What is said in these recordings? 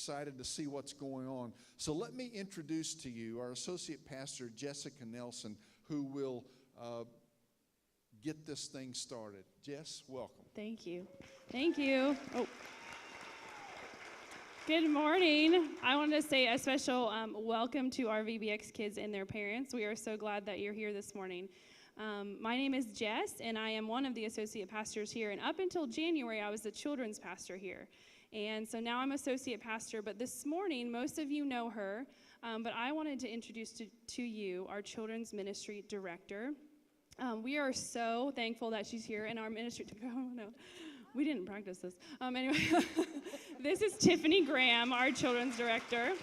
excited to see what's going on. So let me introduce to you our Associate Pastor, Jessica Nelson, who will get this thing started. Jess, welcome. Thank you. Thank you. Oh. Good morning. I wanted to say a special welcome to our VBX kids and their parents. We are so glad that you're here this morning. My name is Jess, and I am one of the associate pastors here. And up until January, I was the children's pastor here. And so now I'm associate pastor. But this morning, most of you know her. But I wanted to introduce to you our children's ministry director. We are so thankful that she's here in our ministry. Oh, no. We didn't practice this. Anyway, this is Tiffany Graham, our children's director.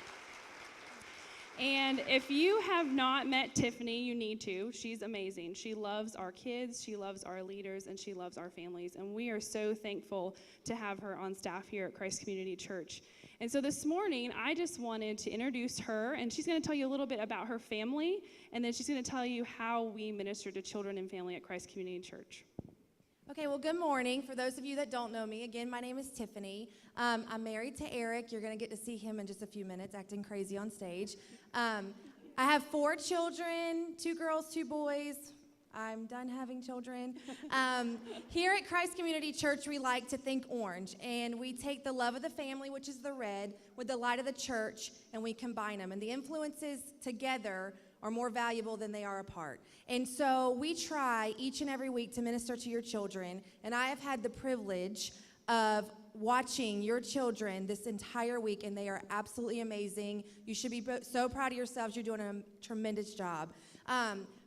And if you have not met Tiffany, you need to. She's amazing. She loves our kids, she loves our leaders, and she loves our families. And we are so thankful to have her on staff here at Christ Community Church. And so this morning, I just wanted to introduce her, and she's going to tell you a little bit about her family, and then she's going to tell you how we minister to children and family at Christ Community Church. Okay, well, good morning. For those of you that don't know me, again, my name is Tiffany. I'm married to Eric. You're going to get to see him in just a few minutes, acting crazy on stage. I have 4 children, 2 girls, 2 boys. I'm done having children. Here at Christ Community Church, we like to think orange, and we take the love of the family, which is the red, with the light of the church, and we combine them. And the influences together are more valuable than they are apart. And so we try each and every week to minister to your children, and I have had the privilege of watching your children this entire week, and they are absolutely amazing. You should be so proud of yourselves. You're doing a tremendous job.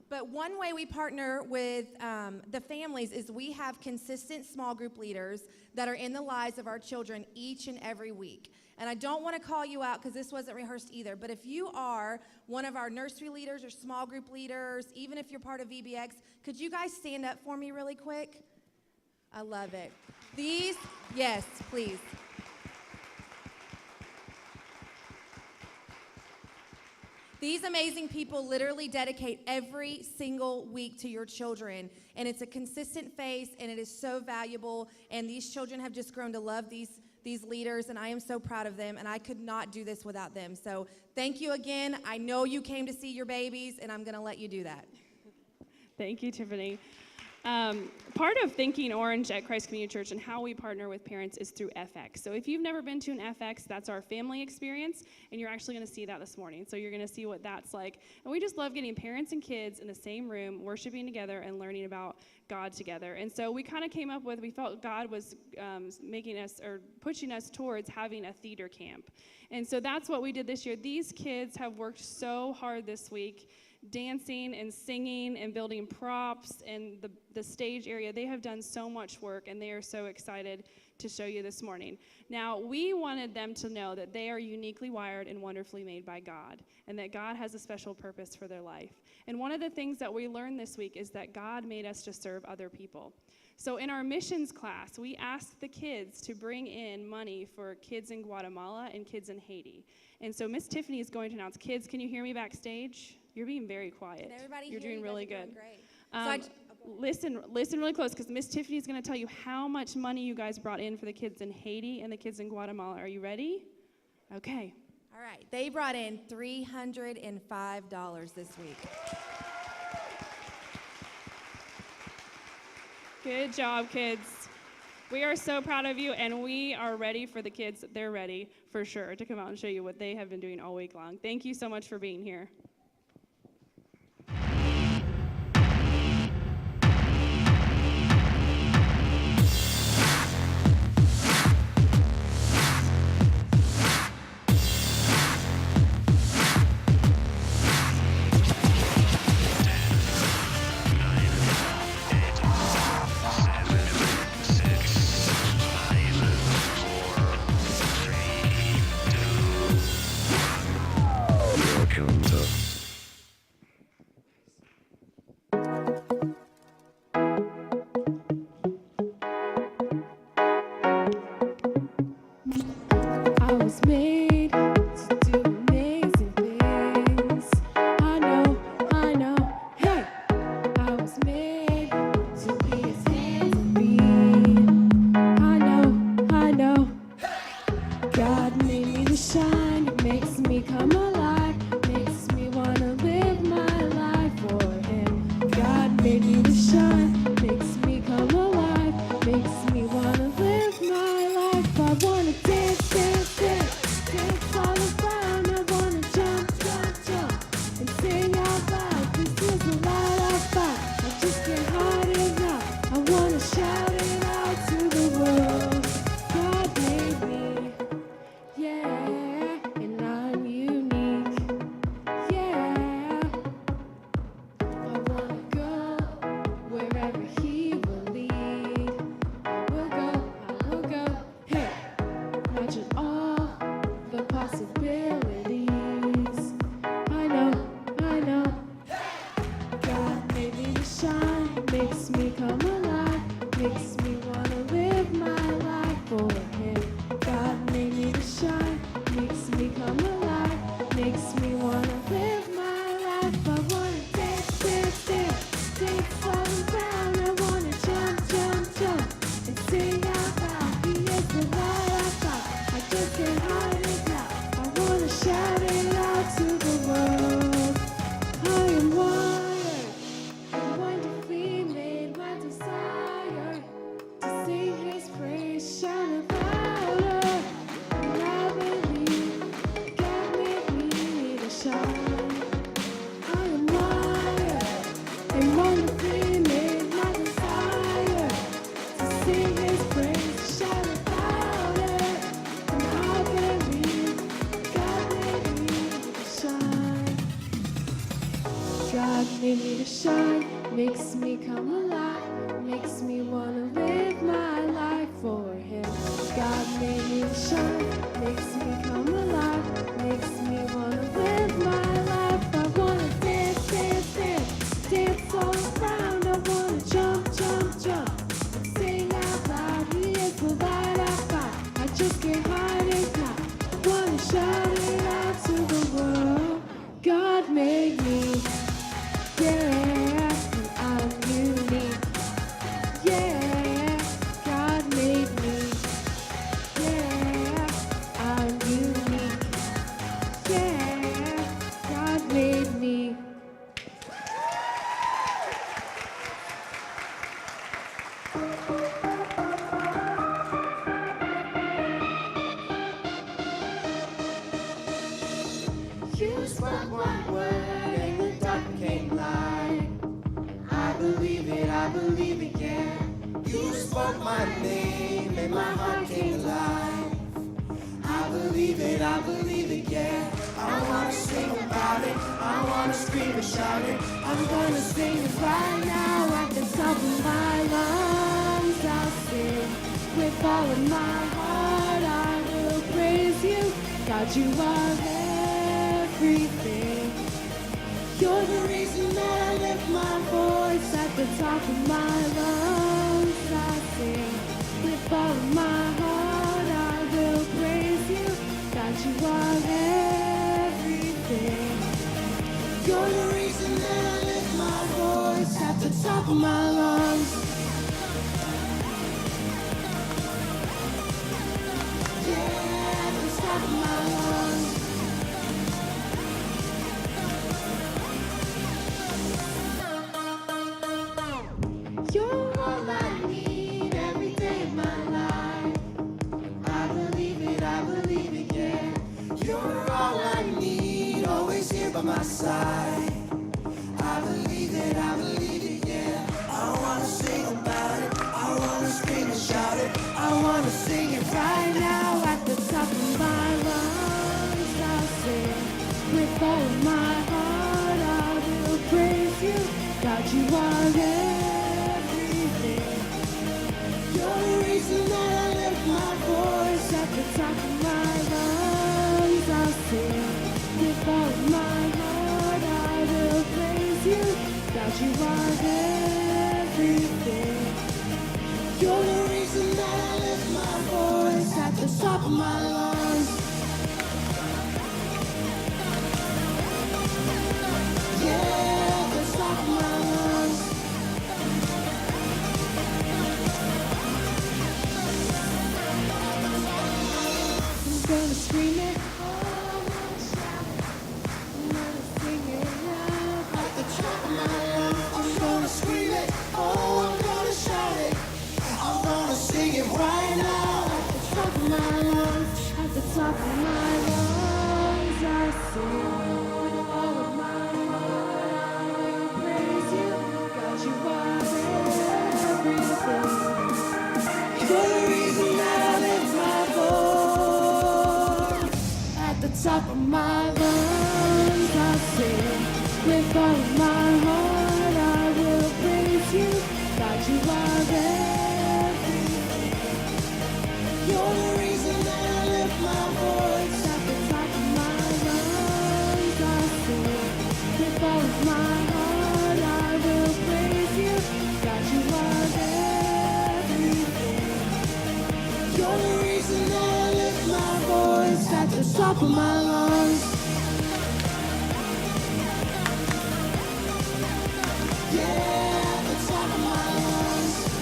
But one way we partner with the families is we have consistent small group leaders that are in the lives of our children each and every week. And I don't want to call you out because this wasn't rehearsed either, but if you are one of our nursery leaders or small group leaders, even if you're part of VBX, could you guys stand up for me really quick? I love it. Yes, please. These amazing people literally dedicate every single week to your children, and it's a consistent face, and it is so valuable, and these children have just grown to love these leaders, and I am so proud of them, and I could not do this without them. So thank you again. I know you came to see your babies, and I'm going to let you do that. Thank you, Tiffany. Part of Thinking Orange at Christ Community Church and how we partner with parents is through FX. So if you've never been to an FX, that's our family experience, and you're actually going to see that this morning. So you're going to see what that's like. And we just love getting parents and kids in the same room, worshiping together and learning about God together. And so we kind of came up with, we felt God was making us or pushing us towards having a theater camp. And so that's what we did this year. These kids have worked so hard this week, dancing and singing and building props and the stage area. They have done so much work, and they are so excited to show you this morning. Now, we wanted them to know that they are uniquely wired and wonderfully made by God, and that God has a special purpose for their life. And one of the things that we learned this week is that God made us to serve other people. So in our missions class, we asked the kids to bring in money for kids in Guatemala and kids in Haiti. And so Miss Tiffany is going to announce, kids, can you hear me backstage? You're being very quiet. You're doing really good. Great. Listen really close, because Miss Tiffany is going to tell you how much money you guys brought in for the kids in Haiti and the kids in Guatemala. Are you ready? Okay. All right. They brought in $305 this week. Good job, kids. We are so proud of you, and we are ready for the kids. They're ready, for sure, to come out and show you what they have been doing all week long. Thank you so much for being here. Welcome to to shine, it makes me come alive, makes me wanna live my life for Him. God made me to shine, makes me come alive, makes me wanna live my life. I wanna dance, dance, dance, dance all around. I wanna jump, jump, jump, and sing out loud. This is the light I find. I just can't hide it now. I wanna shout it out to the world. God made me, yeah, and I'm unique, yeah. I wanna go wherever He will lead. I will go, hey, imagine all the possibilities. I know, God made me to shine, makes me come alive, makes me wanna live my life for Him. God made me to shine, makes me come alive, makes me wanna live my life. I wanna dance, dance, dance, dance all around. I wanna jump, jump, jump, and sing out loud. He is the light I found. I just can't hide it now. I wanna shout it out to the world. I am wired and wonderfully made. My desire to sing His praise, shout it louder. And I believe God made me to shine. I am wired and wonderfully made. My desire to sing His praise, shout it louder. And I believe God made me to shine. God made me to shine, makes me come alive, makes me wanna live my life for Him. God made me to shine, makes me come alive, makes me wanna live my life. I wanna dance, dance, dance, dance all around. I wanna jump, jump, jump, and sing out loud. He is the light I find. I just can't hide it now. I wanna shout it out to the world. God made me, yeah, and I'm unique, yeah. God made me, yeah, I'm unique, yeah. God made me. You spoke one word and the dark became light. I believe it again. You spoke my name and my heart came alive. I believe it again. I wanna sing about it, I wanna scream and shout it. I'm gonna sing it right now at the top of my lungs. I'll sing with all of my heart. I will praise you, God, you are everything. You're the reason that I lift my voice at the top of my lungs. I sing with all of my heart. I will praise you, God, you are everything. You're the reason that I lift my voice at the top of my lungs. Yeah, at the top of my lungs. You're all I need every day of my life. I believe it, yeah. You're all I need, always here by my side. I believe it, yeah. I wanna sing about it, I wanna scream and shout it. I wanna sing it right now at the top of my lungs. I'll sing with all of my heart. I will praise you, God, you are everything. You're the reason that I lift my voice at the top of my lungs. I'll sing with all of my heart. I will praise you, God, you are everything. You're the reason that I lift my voice at the top of my lungs. Yeah, at the top of my lungs. top of my lungs I sing. With all of my heart I will praise you. God, you are everything. You're the reason I lift my voice. At the top of my lungs I sing. With all of my heart I will praise you. God, you are everything. You're the reason that I lift my voice. At the top of my lungs I sing. With all of my heart I will praise you. God, you are everything. You're the reason that I lift my voice. At the top of my lungs. Yeah, at the top of my lungs.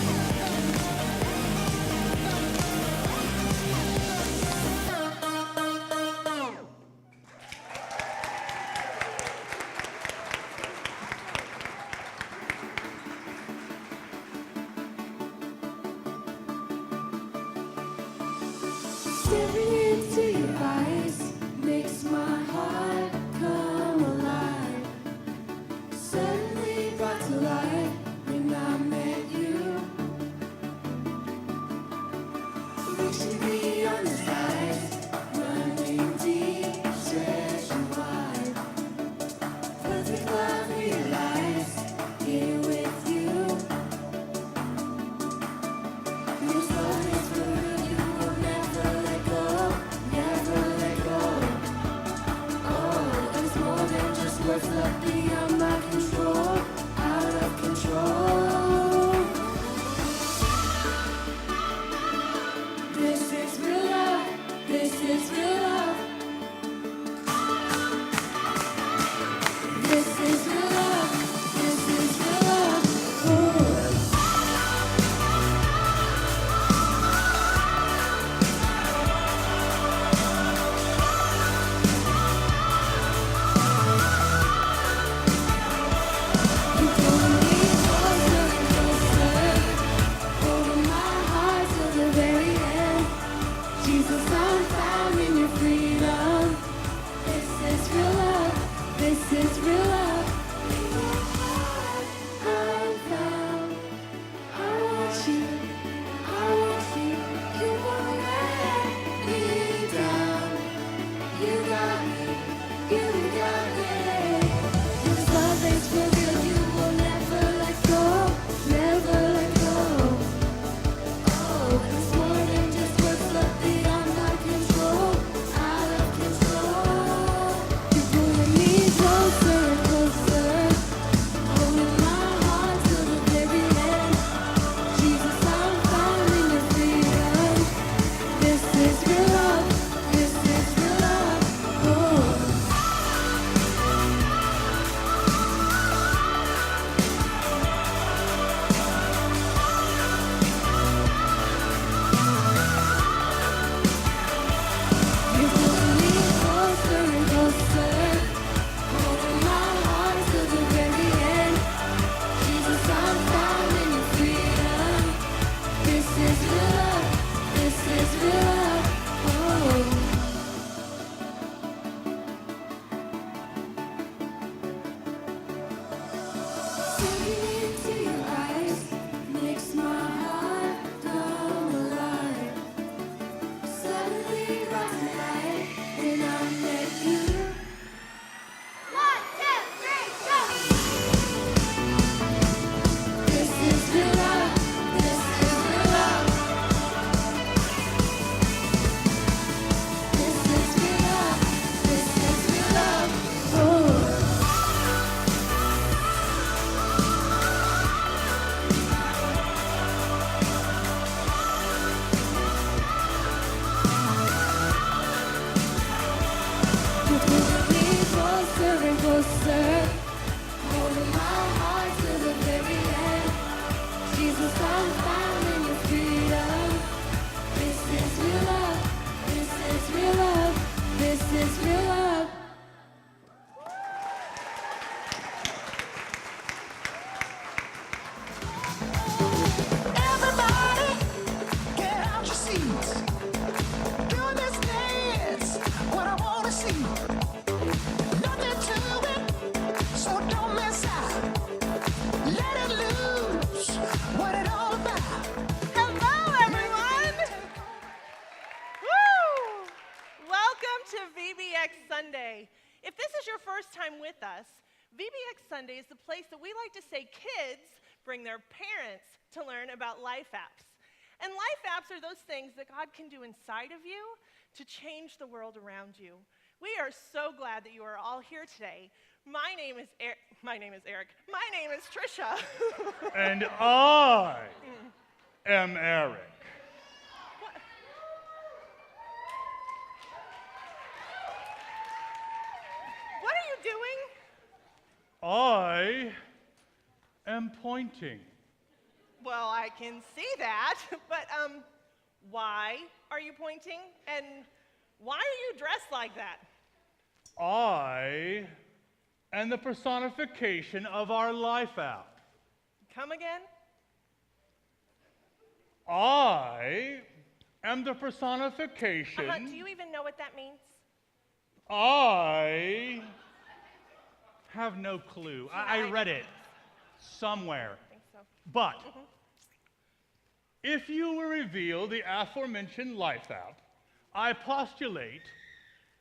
Staring into your eyes makes my heart come alive. Suddenly brought to life when I met you. Reaching beyond the skies, running deep, stretching wide. Perfect love realized here with you. Your love is real, you will never let go, never let go. Oh, it's more than just words left beyond my control, out of control. This is real love, this is real love. This is real love, this is real love. Oh. You pull me closer and closer, holding my heart till the very end. Jesus, I'm found in your freedom. This is real love. This is real love. In your heart, I'm found. I want you. I want you. You won't let me down. You got me. You got me. This love is for real. You will never let go. Never let go. Oh, it's more than just what's left beyond my control, out of control. You're pulling me closer and closer, holding my heart till the very end. Jesus, I'm found in your freedom. This is real love. This is real love. Oh. Welcome to VBX Sunday. If this is your first time with us, VBX Sunday is the place that we like to say kids bring their parents to learn about life apps. And life apps are those things that God can do inside of you to change the world around you. We are so glad that you are all here today. My name is Eric. My name is Trisha. And I am Eric. What are you doing? I am pointing. Well, I can see that, but why are you pointing? And why are you dressed like that? I am the personification of our life app. Come again? I am the personification. Do you even know what that means? I have no clue. I read it somewhere. I think so. But if you will reveal the aforementioned life app, I postulate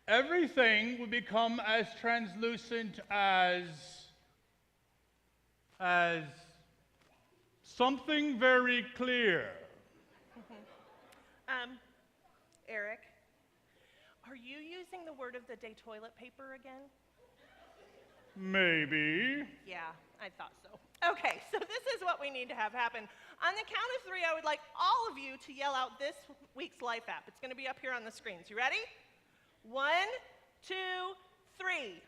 everything would become as translucent as something very clear. Eric, are you using the word of the day toilet paper again? Maybe. Yeah, I thought so. Okay, so this is what we need to have happen. On the count of 3, I would like all of you to yell out this week's life app. It's going to be up here on the screens. You ready? 1, 2, 3.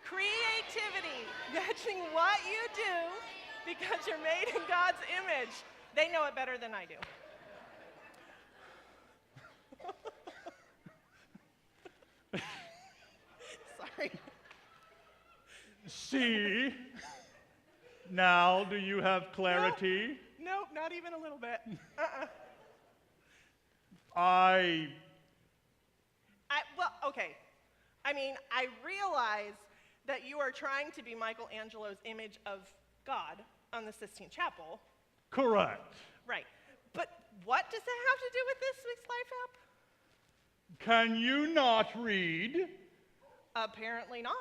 Creativity, matching what you do because you're made in God's image. They know it better than I do. Sorry. See? Now, do you have clarity? Nope, not even a little bit. Well, okay. I mean, I realize that you are trying to be Michelangelo's image of God on the Sistine Chapel. Correct. Right. But what does that have to do with this week's life app? Can you not read? Apparently not.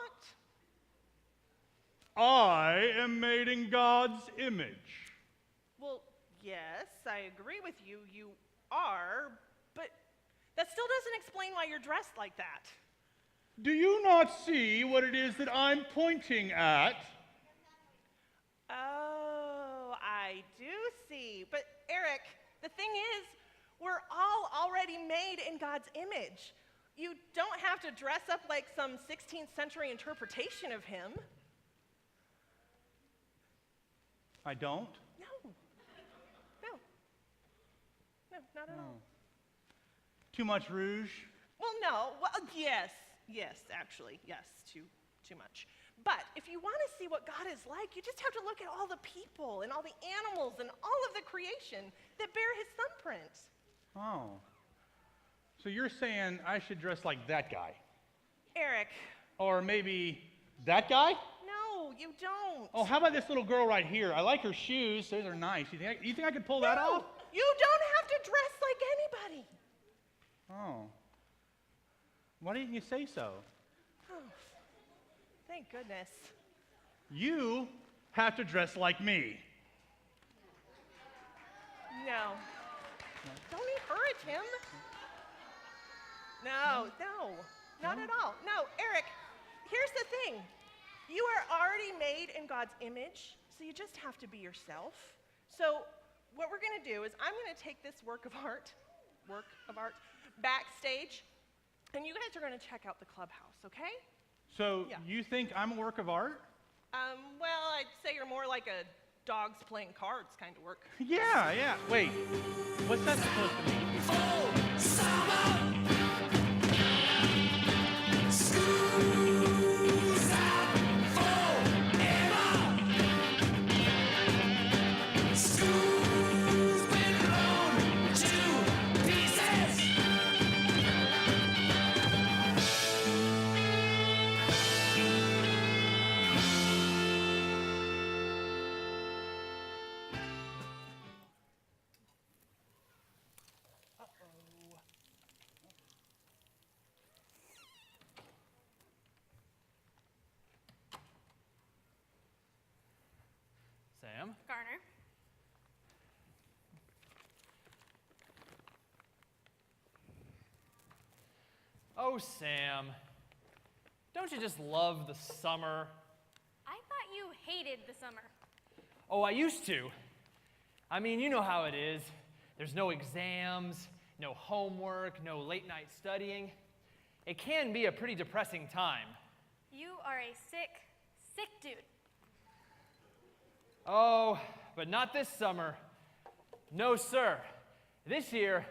I am made in God's image. Well, yes, I agree with you. You are, but that still doesn't explain why you're dressed like that. Do you not see what it is that I'm pointing at? Oh, I do see. But Eric, the thing is, we're all already made in God's image. You don't have to dress up like some 16th century interpretation of him. I don't? No. No. No, not at all. Too much rouge? Well, no. Well, yes. Yes, actually. Yes, too much. But if you want to see what God is like, you just have to look at all the people and all the animals and all of the creation that bear his thumbprint. Oh. So you're saying I should dress like that guy? Eric. Or maybe that guy? No, you don't. Oh, how about this little girl right here? I like her shoes. Those are nice. You think I could pull that off? You don't have to dress like anybody. Oh. Why didn't you say so? Oh, thank goodness. You have to dress like me. No. Don't encourage him. No, not at all. No, Eric, here's the thing. You are already made in God's image, so you just have to be yourself. So what we're going to do is I'm going to take this work of art backstage, and you guys are going to check out the clubhouse, okay? So Yeah. you think I'm a work of art? Well, I'd say you're more like a dogs playing cards kind of work. Yeah. Wait, what's that supposed to mean? Sam. Garner. Oh, Sam. Don't you just love the summer? I thought you hated the summer. Oh, I used to. I mean, you know how it is. There's no exams, no homework, no late night studying. It can be a pretty depressing time. You are a sick dude. Oh, but not this summer. No, sir. This year,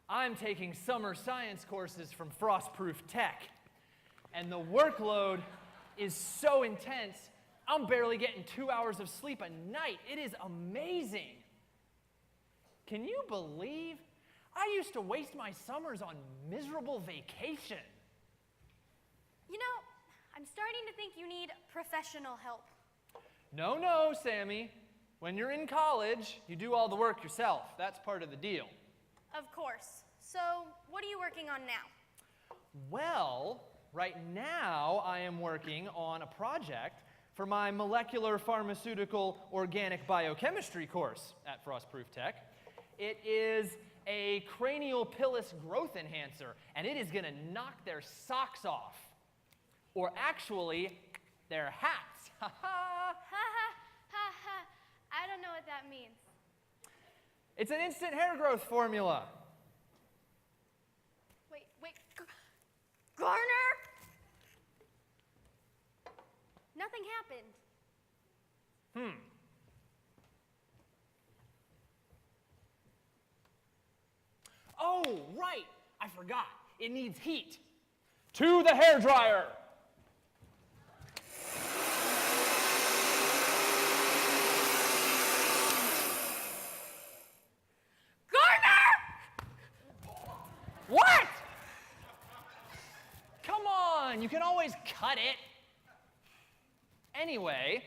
I'm taking summer science courses from Frostproof Tech. And the workload is so intense, I'm barely getting 2 hours of sleep a night. It is amazing. Can you believe I used to waste my summers on miserable vacation? You know, I'm starting to think you need professional help. No, Sammy. When you're in college, you do all the work yourself. That's part of the deal. Of course. So, what are you working on now? Well, right now I am working on a project for my molecular pharmaceutical organic biochemistry course at Frostproof Tech. It is a cranial pilus growth enhancer, and it is going to knock their socks off. Or actually, their hats. Ha ha! Ha ha ha ha. I don't know what that means. It's an instant hair growth formula. Wait. Garner? Nothing happened. Oh, right. I forgot. It needs heat. To the hair dryer. What? Come on, you can always cut it. Anyway,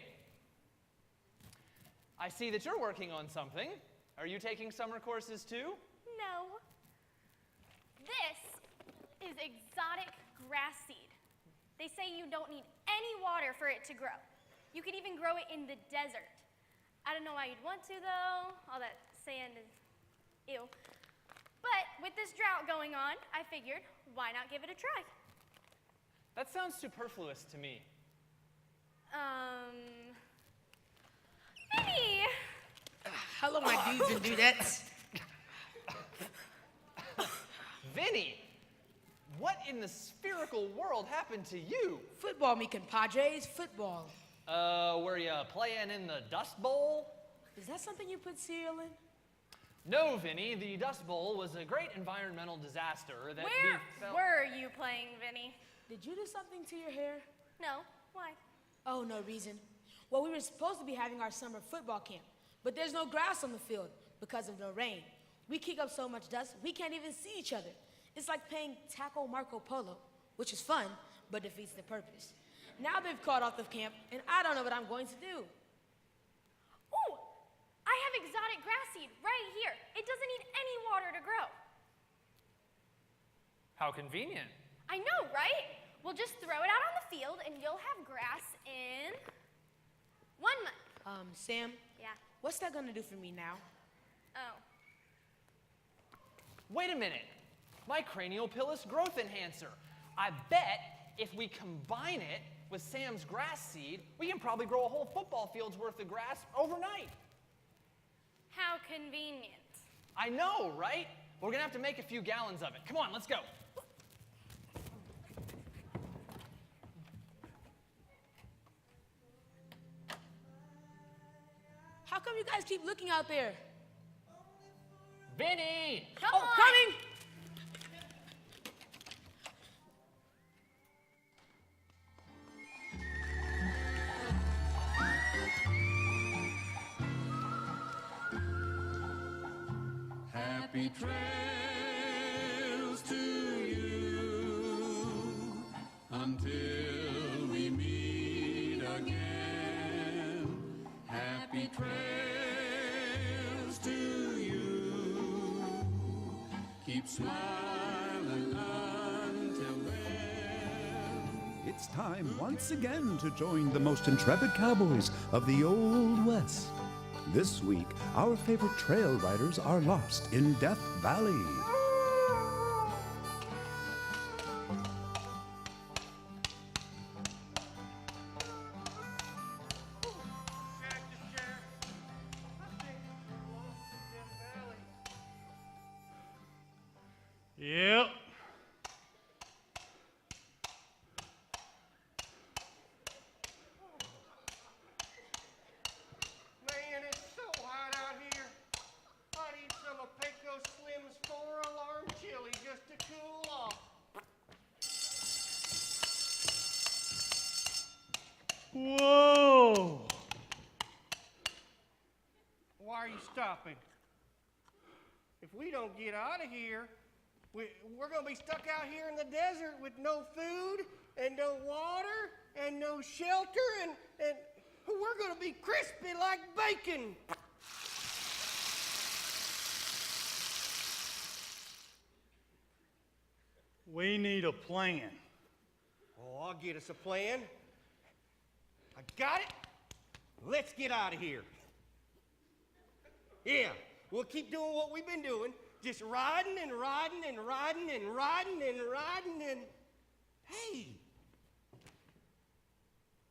I see that you're working on something. Are you taking summer courses too? No. This is exotic grass seed. They say you don't need any water for it to grow. You could even grow it in the desert. I don't know why you'd want to, though. All that sand is ew. But with this drought going on, I figured, why not give it a try? That sounds superfluous to me. Maybe. Hello, my dudes and dudettes. Vinny, what in the spherical world happened to you? Football, me compadres, football. Were you playing in the Dust Bowl? Is that something you put cereal in? No, Vinny, the Dust Bowl was a great environmental disaster that Where we felt... were you playing, Vinny? Did you do something to your hair? No. Why? Oh, no reason. Well, we were supposed to be having our summer football camp, but there's no grass on the field because of the rain. We kick up so much dust, we can't even see each other. It's like playing Taco Marco Polo, which is fun, but defeats the purpose. Now they've called off the camp, and I don't know what I'm going to do. Ooh! I have exotic grass seed right here. It doesn't need any water to grow. How convenient. I know, right? We'll just throw it out on the field, and you'll have grass in 1 month. Sam? Yeah. What's that gonna do for me now? Oh. Wait a minute. My cranial pilus growth enhancer. I bet if we combine it with Sam's grass seed, we can probably grow a whole football field's worth of grass overnight. How convenient. I know, right? We're gonna have to make a few gallons of it. Come on, let's go. How come you guys keep looking out there? Vinny! Come on. Coming! Happy trails to you until we meet again. Happy trails to you. Keep smiling until then. It's time once again to join the most intrepid cowboys of the Old West. This week, our favorite trail riders are lost in Death Valley. Yep. Man, it's so hot out here. I'd eat some of Pecos Slim's 4-alarm chili just to cool off. Whoa. Why are you stopping? If we don't get out of here, we're going to be stuck out here in the desert with no food and no water and no shelter, and we're going to be crispy like bacon. We need a plan. Oh, I'll get us a plan. I got it. Let's get out of here. Yeah, we'll keep doing what we've been doing. Just riding and riding and riding and riding and riding and... Hey!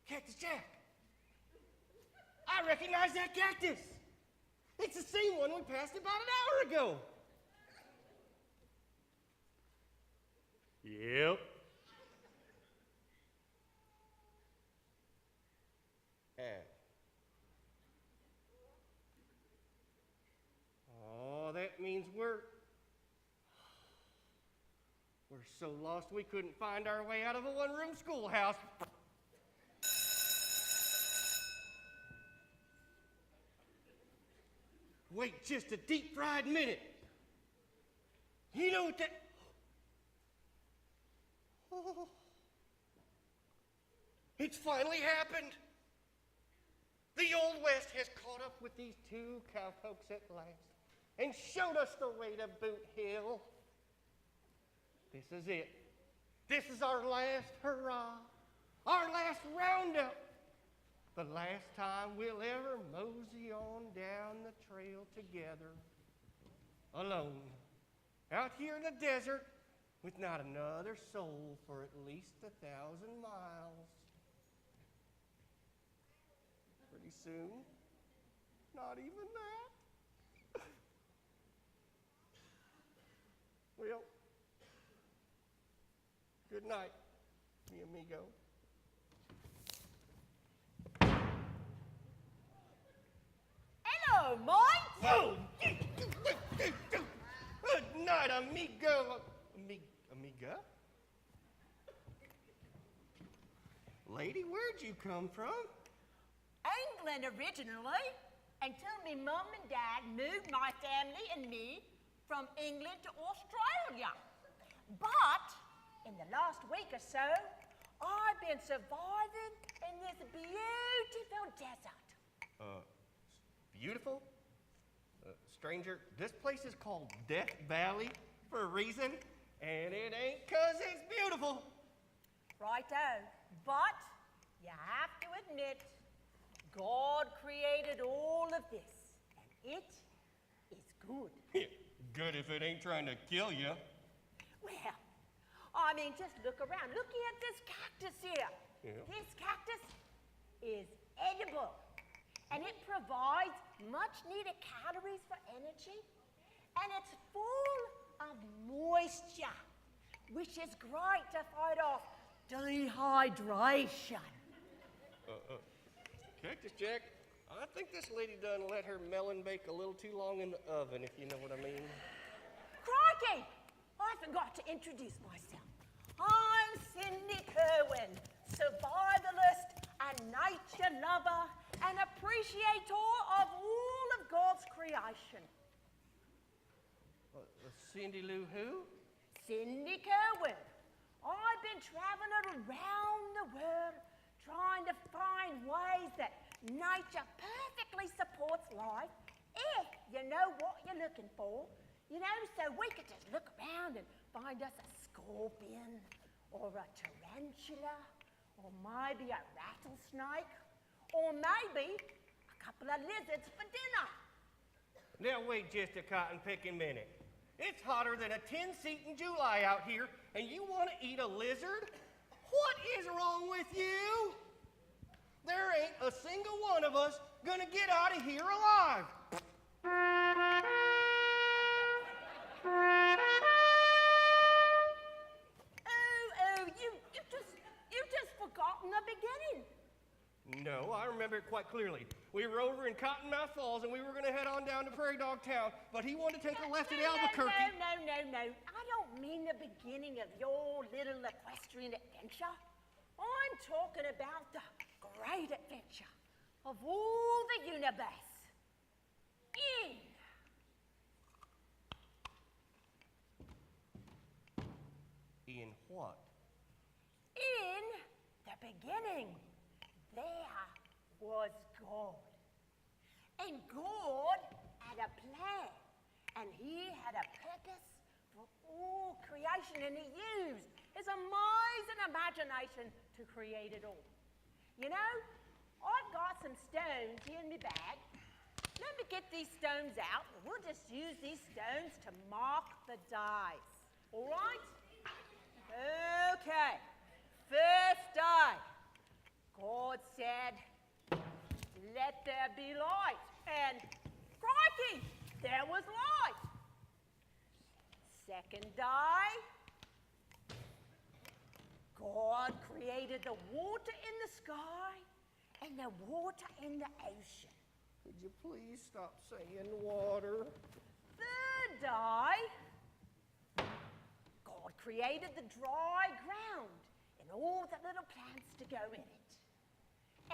Cactus Jack. I recognize that cactus. It's the same one we passed about an hour ago. Yep. Oh, that means we're so lost we couldn't find our way out of a one-room schoolhouse. Wait just a deep-fried minute. You know what that... Oh, it's finally happened. The Old West has caught up with these two cowpokes at last and showed us the way to Boot Hill. This is it. This is our last hurrah, our last roundup, the last time we'll ever mosey on down the trail together, alone, out here in the desert with not another soul for at least 1,000 miles. Pretty soon, not even that. Well, good night, mi amigo. Hello, Mike. Oh, good night, amigo. Amiga? Lady, where'd you come from? England originally, until me mum and dad moved my family and me from England to Australia. But in the last week or so, I've been surviving in this beautiful desert. Beautiful? Stranger, this place is called Death Valley for a reason, and it ain't 'cause it's beautiful. Righto. But you have to admit, God created all of this, and it is good. Good if it ain't trying to kill you. Well, I mean, just look around. Look at this cactus here. Yeah. This cactus is edible, and it provides much needed calories for energy, and it's full of moisture, which is great to fight off dehydration. Cactus Jack, I think this lady done let her melon bake a little too long in the oven, if you know what I mean. Crikey! I forgot to introduce myself. I'm Cindy Kerwin, survivalist, a nature lover, and appreciator of all of God's creation. Cindy Lou who? Cindy Kerwin. I've been traveling around the world trying to find ways that nature perfectly supports life if you know what you're looking for. You know, so we could just look around and find us a scorpion or a tarantula or maybe a rattlesnake or maybe a couple of lizards for dinner. Now wait just a cotton-picking minute. It's hotter than a 10-seat in July out here, and you want to eat a lizard? What is wrong with you? There ain't a single one of us gonna get out of here alive. Oh, you just forgotten the beginning. No, I remember it quite clearly. We were over in Cottonmouth Falls, and we were gonna head on down to Prairie Dog Town, but he wanted to take a left at Albuquerque. No. I don't mean the beginning of your little equestrian adventure. I'm talking about the great adventure of all the universe. In what? In the beginning, there was God. And God had a plan, and he had a purpose for all creation, and he used his amazing imagination to create it all. You know, I've got some stones here in my bag. Let me get these stones out, and we'll just use these stones to mark the dies. All right? Okay. First die. God said, let there be light. And crikey, there was light. Second die. God created the water in the sky and the water in the ocean. Could you please stop saying water? Third die. God created the dry ground and all the little plants to go in it.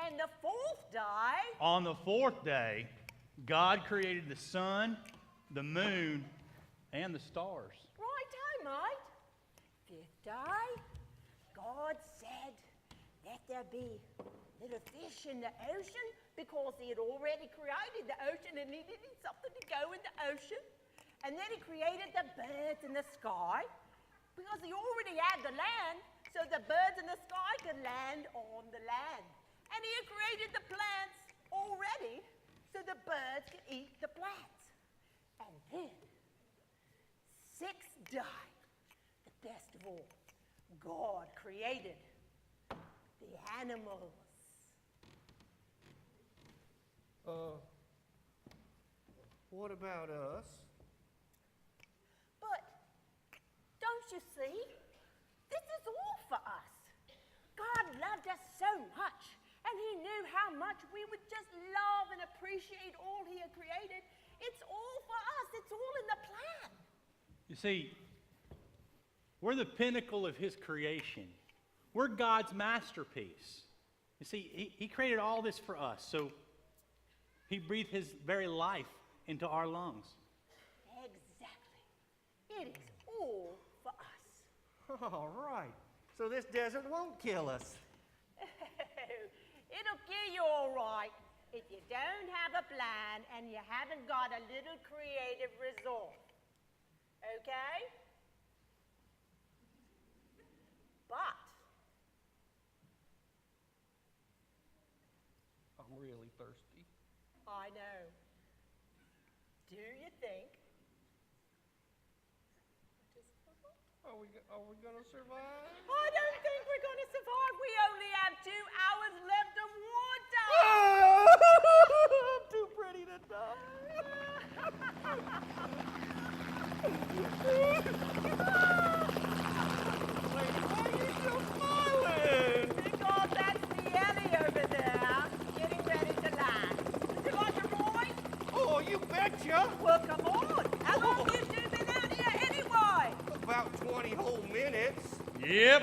And the fourth die. On the fourth day, God created the sun, the moon, and the stars. Right, mate. Fifth day, God said, let there be little fish in the ocean because he had already created the ocean and he needed something to go in the ocean. And then he created the birds in the sky because he already had the land, so the birds in the sky could land on the land. And he had created the plants already, so the birds could eat the plants. And then, sixth day, the best of all, God created the animals. What about us? But don't you see? This is all for us. God loved us so much, and he knew how much we would just love and appreciate all he had created. It's all for us. It's all in the plan. You see, we're the pinnacle of his creation. We're God's masterpiece. You see, he created all this for us, so he breathed his very life into our lungs. Exactly. It is all for us. All right. So this desert won't kill us. It'll kill you all right if you don't have a plan and you haven't got a little creative resolve. Okay? But I'm really thirsty. I know. Do you think? Are we going to survive? I don't think we're going to survive. We only have 2 hours left of water. I'm too pretty to Wait, why are you still smiling? Because that's the Ellie over there getting ready to land. Would you like a boy? Oh, you betcha. Well, come on. How long have you two been out here anyway? About 20 whole minutes. Yep.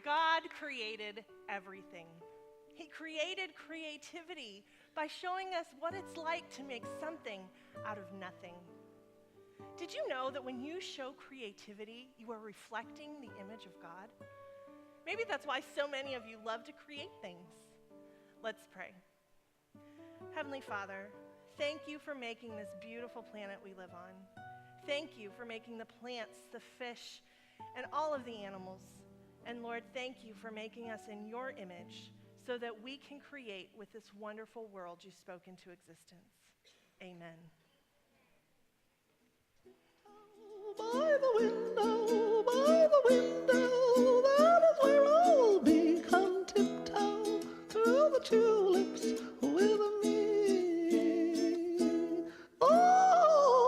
God created everything. He created creativity by showing us what it's like to make something out of nothing. Did you know that when you show creativity, you are reflecting the image of God? Maybe that's why so many of you love to create things. Let's pray. Heavenly Father, thank you for making this beautiful planet we live on. thank you for making the plants, the fish, and all of the animals. And Lord, thank you for making us in your image so that we can create with this wonderful world you spoke into existence. Amen. By the window, that is where I'll be. Come tiptoe through the tulips with me. Oh,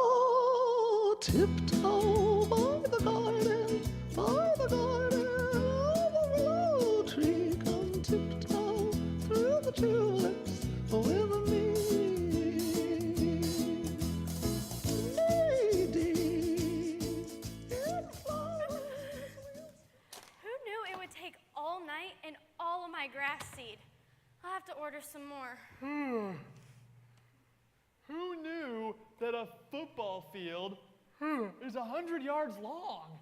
tiptoe by the garden of the willow tree. Come tiptoe through the tulips with me. All night and all of my grass seed. I'll have to order some more. Who knew that a football field is 100 yards long?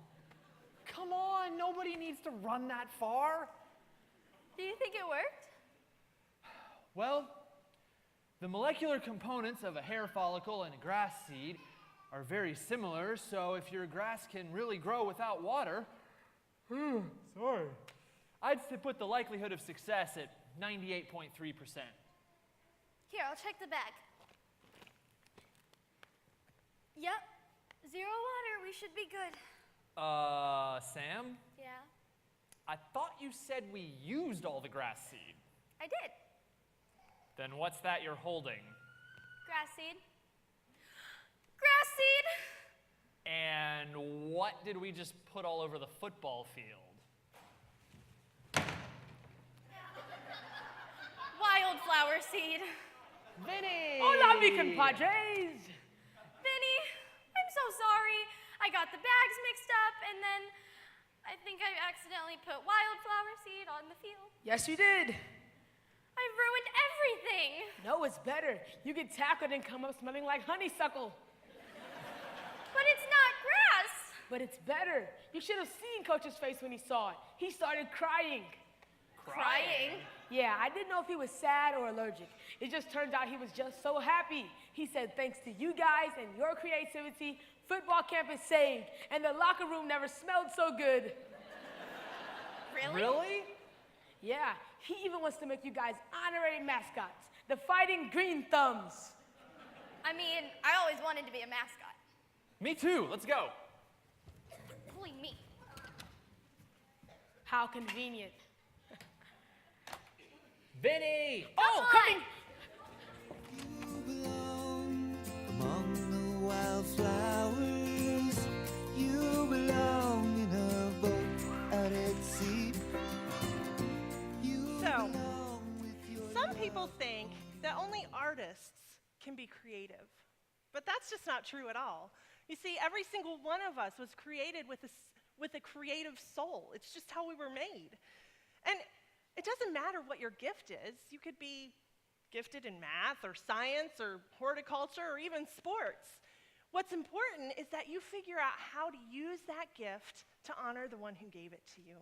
Come on, nobody needs to run that far. Do you think it worked? Well, the molecular components of a hair follicle and a grass seed are very similar, so if your grass can really grow without water, sorry, I'd put the likelihood of success at 98.3%. Here, I'll check the bag. Yep, 0 water, we should be good. Sam? Yeah? I thought you said we used all the grass seed. I did. Then what's that you're holding? Grass seed. Grass seed! And what did we just put all over the football field? Wildflower seed. Vinny! Hola, mi compadres! Vinny, I'm so sorry. I got the bags mixed up, and then I think I accidentally put wildflower seed on the field. Yes, you did. I've ruined everything. No, it's better. You get tackled and come up smelling like honeysuckle. But it's not grass. But it's better. You should have seen Coach's face when he saw it. He started crying. Crying? Yeah, I didn't know if he was sad or allergic. It just turns out he was just so happy. He said, thanks to you guys and your creativity, football camp is saved, and the locker room never smelled so good. Really? Really? Yeah, he even wants to make you guys honorary mascots, the Fighting Green Thumbs. I mean, I always wanted to be a mascot. Me too, let's go. Pulling me. How convenient. Vinny! Oh, coming! You belong among the wildflowers. You belong in a boat out at sea. So, some people think that only artists can be creative, but that's just not true at all. You see, every single one of us was created with a creative soul. It's just how we were made. And it doesn't matter what your gift is. You could be gifted in math or science or horticulture or even sports. What's important is that you figure out how to use that gift to honor the one who gave it to you.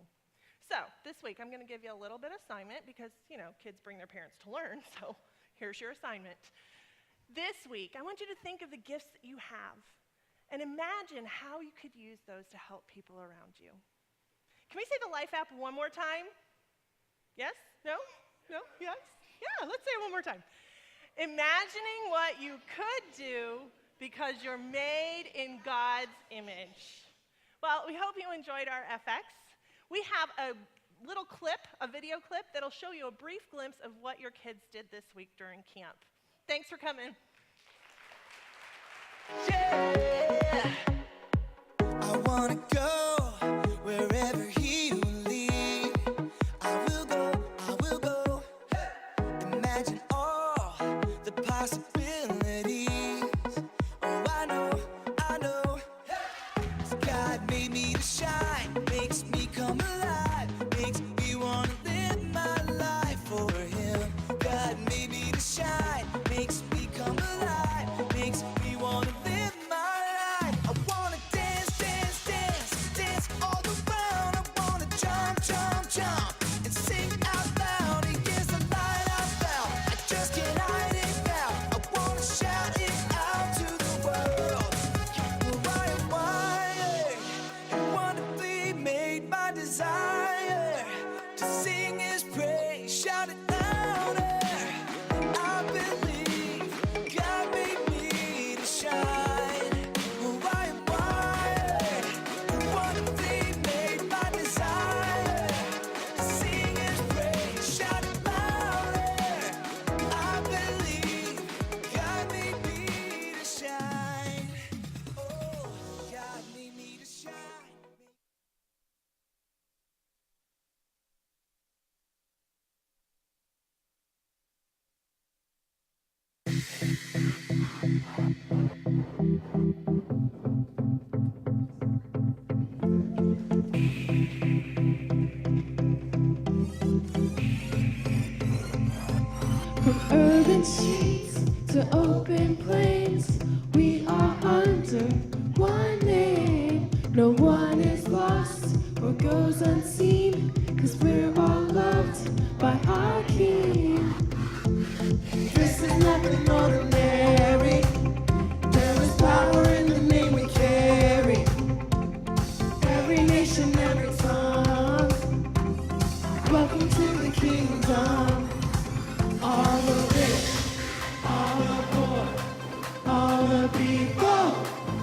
So this week I'm going to give you a little bit of assignment because, you know, kids bring their parents to learn, so here's your assignment. This week I want you to think of the gifts that you have and imagine how you could use those to help people around you. Can we say the Life app one more time? Yes? No? No? Yes? Yeah, let's say it one more time. Imagining what you could do because you're made in God's image. Well, we hope you enjoyed our FX. We have a little clip, a video clip, that'll show you a brief glimpse of what your kids did this week during camp. Thanks for coming. Yeah, I wanna go wherever he will lead. I will go. Imagine all the possibilities. Oh, I know. God made me to shine, makes me come alive, makes me wanna live my life for him. God made me to shine, makes me come alive, makes me wanna live my life. I wanna dance, dance, dance, dance all around. I wanna jump, jump, jump and sing out loud. Here's the light I found, I just can't hide it now. I wanna shout. From urban streets to open plains, we are under one name. No one is lost or goes unseen, 'cause we're all loved by our King. This is nothing ordinary. There is power in the name we carry. Every nation, every tongue. Welcome to the kingdom. All the rich, all the poor, all the people,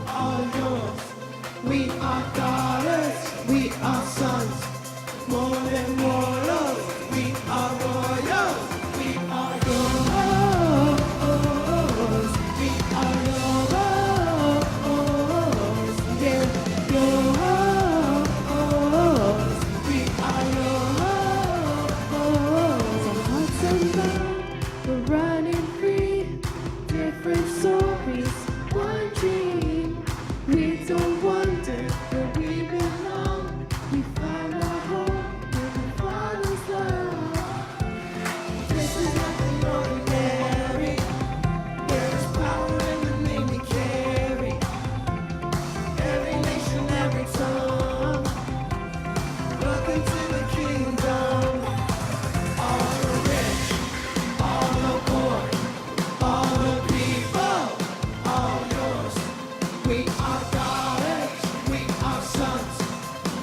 all yours. We are daughters, we are sons, more than mortals. We are royals, we are yours. We are yours, yeah, yours. We are yours. Our hearts unbound, we're running free. Different stories, one dream. We don't wonder where we belong. We find our home in the Father's love. This is nothing ordinary. There is power in the name we carry. Every nation, every tongue. Welcome to the kingdom. All the rich, all the poor, all the people, all yours. We are daughters, we are sons,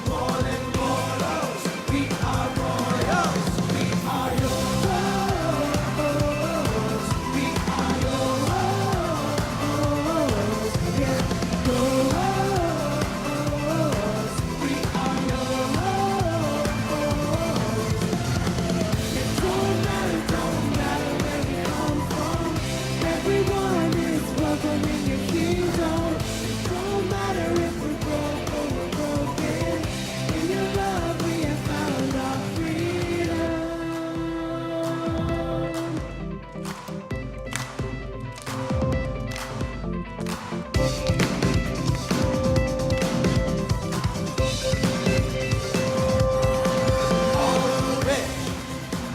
more than mortals. We are royals, we are yours. We are yours, yeah, yours. We are yours. It don't matter where we come from. Everyone is welcome in your kingdom. It don't matter if we're broke or we're broken. In your love we have found our freedom. All the rich,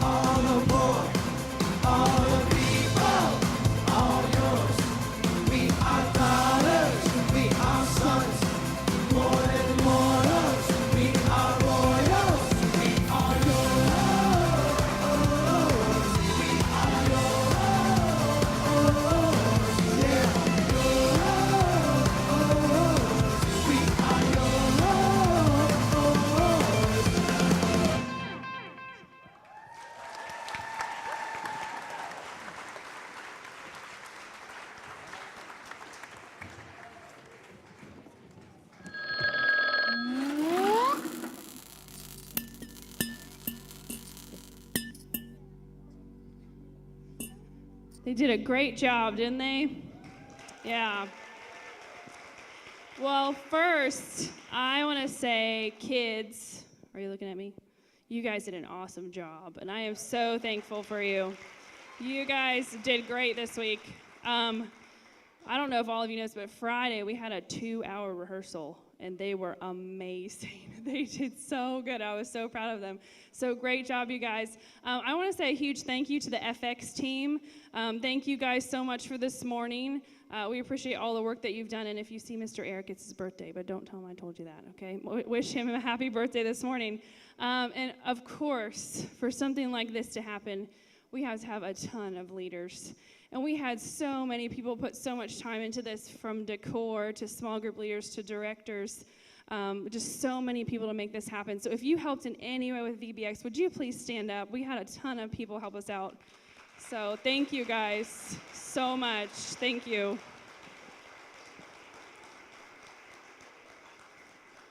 all the poor, all the people, all yours. We are daughters, we are sons, more than mortals. We are royals, we are yours. We are yours, yeah, yours. We are yours. They did a great job, didn't they? Yeah. Well, first, I want to say, kids, are you looking at me? You guys did an awesome job, and I am so thankful for you. You guys did great this week. I don't know if all of you know this, but Friday we had a 2-hour rehearsal, and they were amazing. They did so good. I was so proud of them. So great job, you guys. I want to say a huge thank you to the FX team. Thank you guys so much for this morning. We appreciate all the work that you've done, and if you see Mr. Eric, it's his birthday, but don't tell him I told you that, okay? Wish him a happy birthday this morning. And of course, for something like this to happen, we have to have a ton of leaders. And we had so many people put so much time into this, from decor to small group leaders to directors, just so many people to make this happen. So if you helped in any way with VBX, would you please stand up? We had a ton of people help us out. So thank you guys so much. Thank you.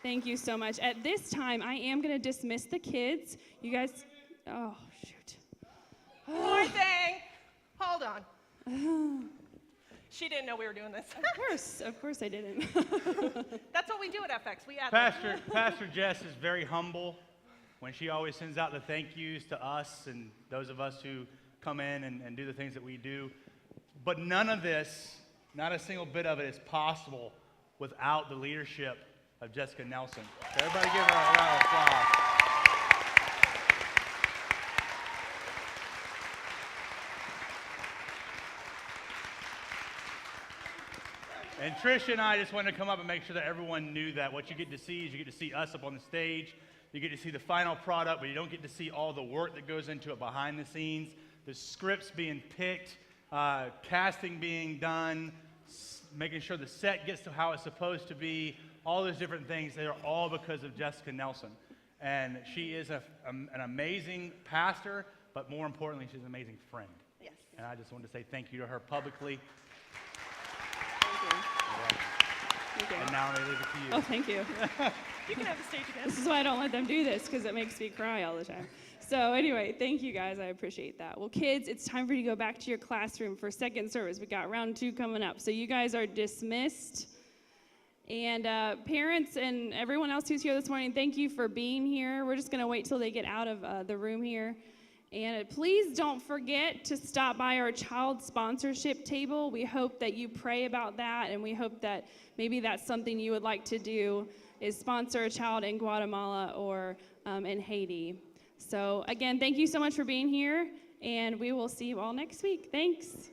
Thank you so much. At this time, I am going to dismiss the kids. You guys, oh, shoot. Poor thing. Hold on. She didn't know we were doing this. Of course I didn't. That's what we do at FX. We add Pastor Jess is very humble when she always sends out the thank yous to us and those of us who come in and do the things that we do. But none of this, not a single bit of it, is possible without the leadership of Jessica Nelson. So everybody give her a round of applause. And Tricia and I just wanted to come up and make sure that everyone knew that what you get to see is you get to see us up on the stage. You get to see the final product, but you don't get to see all the work that goes into it behind the scenes. The scripts being picked, casting being done, making sure the set gets to how it's supposed to be, all those different things. They are all because of Jessica Nelson. And she is an amazing pastor, but more importantly, she's an amazing friend. Yes. And I just wanted to say thank you to her publicly. Thank you. And now I leave it to you. Oh, thank you. You can have the stage again. This is why I don't let them do this, because it makes me cry all the time. So anyway, thank you guys. I appreciate that. Well, kids, it's time for you to go back to your classroom for second service. We got round 2 coming up. So you guys are dismissed. And parents and everyone else who's here this morning, thank you for being here. We're just going to wait till they get out of the room here. And please don't forget to stop by our child sponsorship table. We hope that you pray about that, and we hope that maybe that's something you would like to do, is sponsor a child in Guatemala or in Haiti. So again, thank you so much for being here, and we will see you all next week. Thanks.